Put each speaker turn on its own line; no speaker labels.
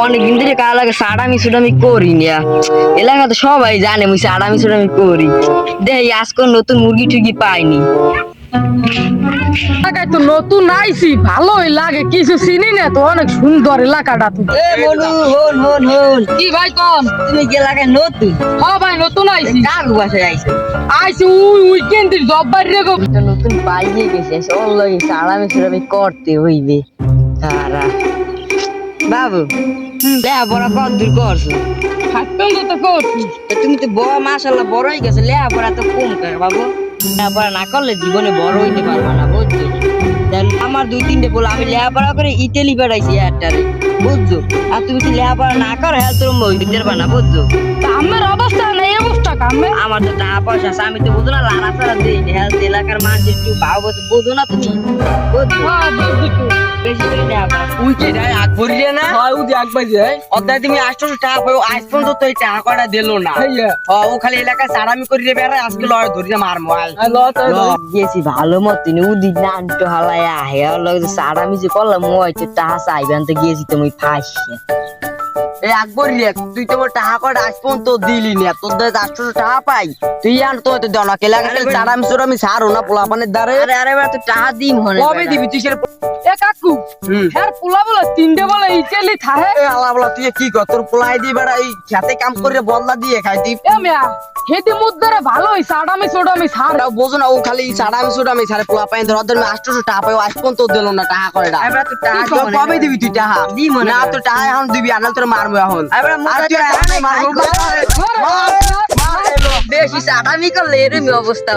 অনেকদিন ধরে কার লাগে সাড়ামি সুড়ামি করি না, এলাকা তো সবাই জানে মুই সাড়ামি সুড়ামি করি। দেখি আজকে নতুন মুরগি টুরগি পাইনি।
এলাকায় তো নতুন আইছি, ভালোই লাগে, কিছু চিনি না তো, অনেক সুন্দর এলাকাটা তো।
এ মনু হন হন হন,
কি ভাই কম?
তুমি কি এলাকায় নতুন?
হ্যাঁ ভাই নতুন আইছি।
কার বাসায় আইছো?
আইছি উইকেন্ডের জব বাইরে গো।
তো নতুন পাইয়ে গেছে, ওই সাড়ামি সুড়ামি করতে হইবে। তারা বাবু লেখাপড়া কত দূর করছো?
হাঁটতে তো করছি।
তুমি তো বড়, মাশাআল্লাহ বড় হয়ে গেছে, লেখাপড়া তো কম করে বাবু। লেখাপড়া না করলে জীবনে বড় হইতে পারবা না, বুঝছো? আমার 2-3টে বলে আমি লেখাপড়া করে ইটালি বেড়াইছি একটারে, বুঝছো? আর তুমি যদি লেখাপড়া না করো হ্যাঁ তোর হইতে পারবা না, বুঝছো?
তা আমার অবস্থা না এই অবস্থা কামে।
আমার তো টাকা পয়সা আছে, আমি তো বুঝো না, লাড়া ছাড়া দিই হেলথ এলাকার মানুষ একটু ভাও বুঝো না তুমি, বুঝছো?
হ্যাঁ বুঝছি তো।
বেশি করে লেখাপড়া
তুই কি রে আকবরিয়ে না?
হয় উদি একবার যাই।
অধ্যায় তুমি 800 টাকা পাও, আজ পর্যন্ত তো এই টাকা কটা দিলো না। ও খালি এলাকায় সারামি করে রে বেড়ায়, আজকে লয় ধরিয়ে মারমু আয়।
গেছি ভালো মতন উদিক না আনটো হালাই আহে সাড়ামি যে করলাম হয়তো টাহা চাইবেন তো গিয়েছি তুমি ফাঁসছে।
এই আকবরিয়ে তুই তো টাকা কটা আজ পর্যন্ত দিলি না, তোর দ্বারা 800 টাকা পাই তুই আন তো হয়তো দেও না, এলাকায় সারামি সুরামি ছাড়ো না পোলাপানের দ্বারে।
আরে আরে তো টাহা দিম হনে
কবে দিবি তুই সেটা?
এ কাকু হ্যাঁ পোলা বলে 3টে বলে ইটালি থাহে।
এ আল্লাহ বলা তুই কি কর, তোর পোলাই দিয়ে বেড়া এই খেতে কাম করে বদলা দিয়ে খাই তুই।
এ মিয়া হেদি মুদ্দারে ভালোই সাড়ামি সোড়ামি ছাড়।
ওটাও বোঝো না, ও খালি সারামি সুরামি ছাড়ে পোলা পাই, ধর ওদের 800 টাকা পাই, আজ পর্যন্ত দিলো না টাকা করে না।
এবার তো টাহা
তো কবে দিবি তুই টাকা?
দিম
না তো টাকা এখন দিবি, আনাল তোর মারবো এখন।
এবার
আর তুই এখন মারবো।
বেশি সাড়ামি করলে এরকম অবস্থা।